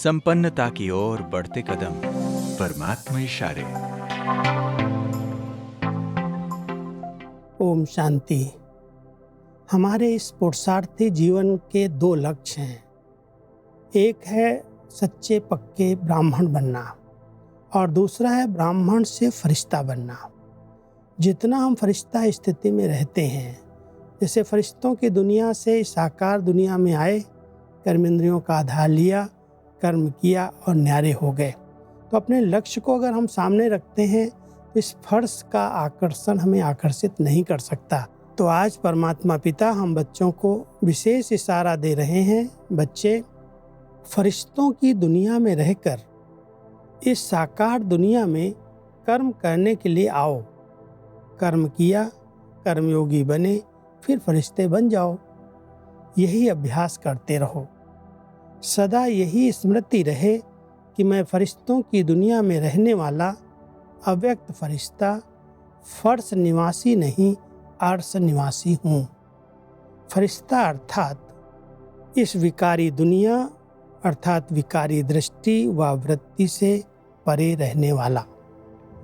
संपन्नता की ओर बढ़ते कदम, परमात्मा इशारे। ओम शांति। हमारे इस पुरुषार्थी जीवन के दो लक्ष्य हैं। एक है सच्चे पक्के ब्राह्मण बनना और दूसरा है ब्राह्मण से फरिश्ता बनना। जितना हम फरिश्ता स्थिति में रहते हैं, जैसे फरिश्तों की दुनिया से साकार दुनिया में आए, कर्मेंद्रियों का आधार लिया, कर्म किया और न्यारे हो गए, तो अपने लक्ष्य को अगर हम सामने रखते हैं तो इस फर्श का आकर्षण हमें आकर्षित नहीं कर सकता। तो आज परमात्मा पिता हम बच्चों को विशेष इशारा दे रहे हैं। बच्चे, फरिश्तों की दुनिया में रहकर इस साकार दुनिया में कर्म करने के लिए आओ। कर्म किया, कर्मयोगी बने, फिर फरिश्ते बन जाओ। यही अभ्यास करते रहो। सदा यही स्मृति रहे कि मैं फरिश्तों की दुनिया में रहने वाला अव्यक्त फरिश्ता, फर्श निवासी नहीं, अर्श निवासी हूँ। फरिश्ता अर्थात इस विकारी दुनिया अर्थात विकारी दृष्टि व वृत्ति से परे रहने वाला।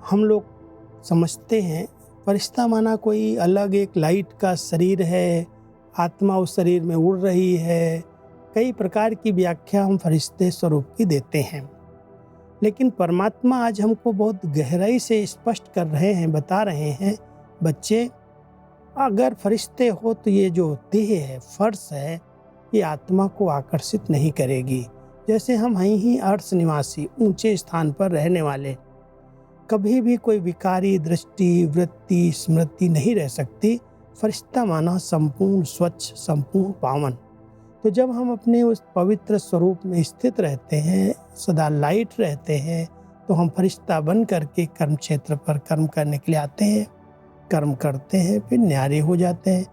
हम लोग समझते हैं फरिश्ता माना कोई अलग एक लाइट का शरीर है, आत्मा उस शरीर में उड़ रही है। कई प्रकार की व्याख्या हम फरिश्ते स्वरूप की देते हैं, लेकिन परमात्मा आज हमको बहुत गहराई से स्पष्ट कर रहे हैं, बता रहे हैं, बच्चे अगर फरिश्ते हो तो ये जो देह है, फर्श है, ये आत्मा को आकर्षित नहीं करेगी। जैसे हम हैं ही अर्श निवासी, ऊंचे स्थान पर रहने वाले, कभी भी कोई विकारी दृष्टि, वृत्ति, स्मृति नहीं रह सकती। फरिश्ता माना संपूर्ण स्वच्छ, संपूर्ण पावन। तो जब हम अपने उस पवित्र स्वरूप में स्थित रहते हैं, सदा लाइट रहते हैं, तो हम फरिश्ता बन करके कर्म क्षेत्र पर कर्म करने के लिए आते हैं, कर्म करते हैं, फिर न्यारे हो जाते हैं।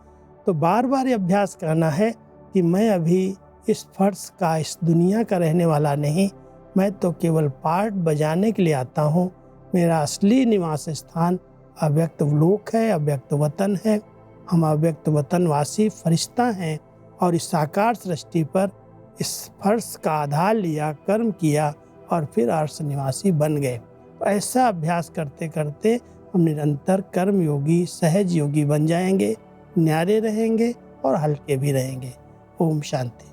तो बार बार ये अभ्यास करना है कि मैं अभी इस फर्श का, इस दुनिया का रहने वाला नहीं, मैं तो केवल पार्ट बजाने के लिए आता हूँ। मेरा असली निवास स्थान अव्यक्त लोक है, अव्यक्त वतन है। हम अव्यक्त वतनवासी फरिश्ता हैं और इस साकार सृष्टि पर इस फर्श का आधार लिया, कर्म किया और फिर अर्श निवासी बन गए। तो ऐसा अभ्यास करते करते हम निरंतर कर्म योगी, सहज योगी बन जाएंगे, न्यारे रहेंगे और हल्के भी रहेंगे। ओम शांति।